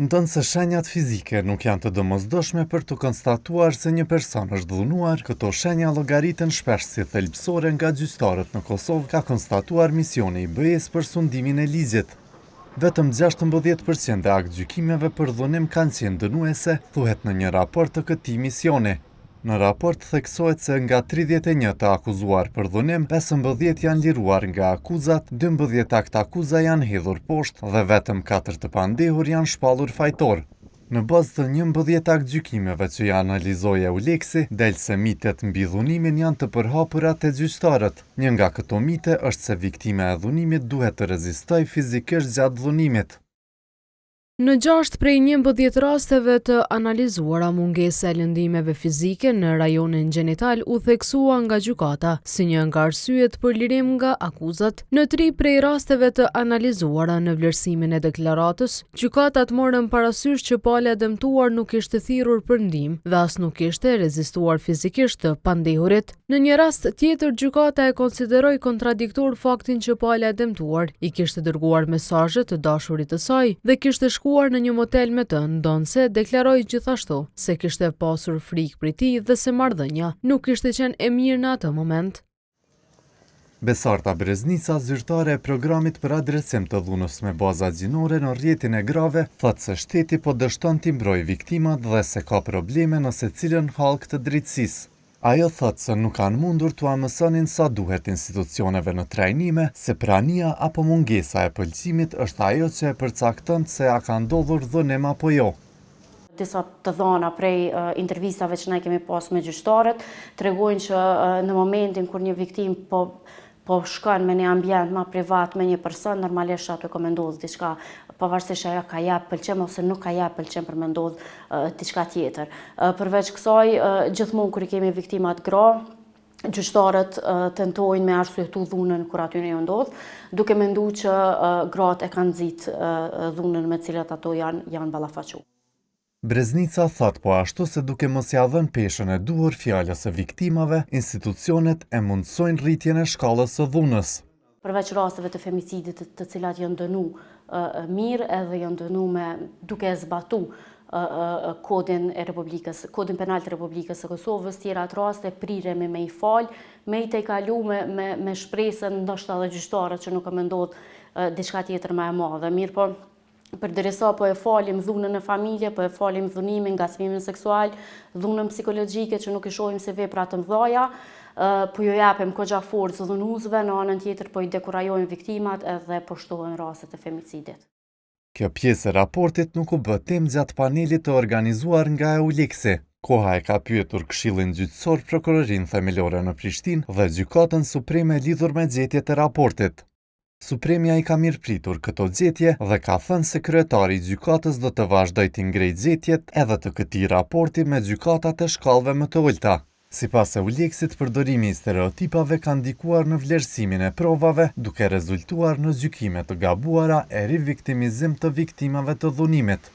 Ndonse shenjat fizike nuk janë të domosdoshme për të konstatuar se një person është dhunuar, këto shenja llogariten shpesh si thelbësore nga gjyqtarët në Kosovë, ka konstatuar misioni i BE-s për sundimin e ligjit. Vetëm 16% e aktgjykimeve për dhunim kanë qenë dënuese, thuhet në një raport të këtij misioni. Në raport theksohet se nga 31 të akuzuar për dhunim, 15 janë liruar nga akuzat, 12 akt akuza janë hedhur poshtë dhe vetëm 4 të pandehur janë shpallur fajtor. Në bazë të 11 aktgjykimeve që ja analizoi Euleksi, del se mitet mbi dhunimin janë të përhapura te gjyqtarët. Një nga këto mite është se viktime e dhunimit duhet të rezistojë fizikisht gjatë dhunimit. Në 6 prej 11 rasteve të analizuara, mungesa e lëndimeve fizike në rajonin gjenital u theksua nga gjykata, si një nga arsyet për lirim nga akuzat. Në 3 prej rasteve të analizuara në vlerësimin e deklaratës, gjykatat morën parasysh që pala e dëmtuar nuk ishte thirrur për ndihmë dhe as nuk ishte rezistuar fizikisht të pandehurit. Në një rast tjetër, gjykata e konsideroi kontradiktor faktin që pala e dëmtuar i kishte dërguar mesazhe të dashurit të saj dhe kishte shkuar në një motel me të, ndonse deklaroi gjithashtu se kishte pasur frikë prej tij dhe se marrëdhënia nuk kishte qenë e mirë në atë moment. Besarta Breznica, zyrtare e programit për adresim të dhunës me baza gjinore në rrjetin e grave, thotë se shteti po dështon t'i mbrojë viktimat dhe se ka probleme në secilën hallk të drejtësisë. Ajo thotë se nuk kanë mundur t'u mësonin sa duhet institucioneve në trajnime, se prania apo mungesa e pëlqimit është ajo që e përcakton se a ka ndodhur dhunim apo jo. Disa të dhëna prej intervistave që ne kemi pas me gjyqtarët tregojnë që në momentin kur një viktim po shkon me një ambient ma privat me një person, normalisht aty ka me ndodhë diçka, pavarësisht ajo ka jap pëlqim ose nuk ka jap pëlqim për me ndodhë diçka tjetër. Përveç kësaj, gjithmonë kur i kemi viktimat gra, gjyqtarët tentojnë me arsyetu dhunën kur aty ne ju ndodh, duke menduar që gratë e kanë nxit dhunën me cilat ato janë ballafaquar. Breznica thot po ashtu se duke mos ia dhënë peshën e duhur fjalës së viktimave, institucionet e mundsojnë rritjen e shkallës së dhunës. Përveç rasteve të femicidit të cilat janë dënu mirë edhe janë dënu duke zbatu kodin penal të Republikës së Kosovës, tjera atë raste priremi me i fal, me i tejkalu me shpresën ndoshta edhe gjyqtarët që nuk ka ndodhur diçka tjetër më e madhe. Mirë po, përderisa po e falim dhunën në familje, po e falim dhunimin, ngacmimin seksual, dhunën psikologjike që nuk i shohim si vepra të mëdha, po ju japim kogja forcë dhunuesve, në anën tjetër po i dekurajojmë viktimat edhe po shtohen rastet e femicidit. Kjo pjesë e raportit nuk u bë temë gjatë panelit të organizuar nga Euleksi. Koha e ka pyetur Këshillin Gjyqësor, Prokurorinë Themelore në Prishtinë dhe Gjykatën Supreme lidhur me gjetjet e raportit. Supremja i ka mirëpritur këto gjetje dhe ka thënë se kryetari i gjykatës do të vazhdojë të ngrejë gjetjet edhe të këtij raporti me gjykatat e shkallëve më të ulta. Sipas Euleksit, përdorimi i stereotipave ka ndikuar në vlerësimin e provave, duke rezultuar në gjykime të gabuara e riviktimizim të viktimave të dhunimit.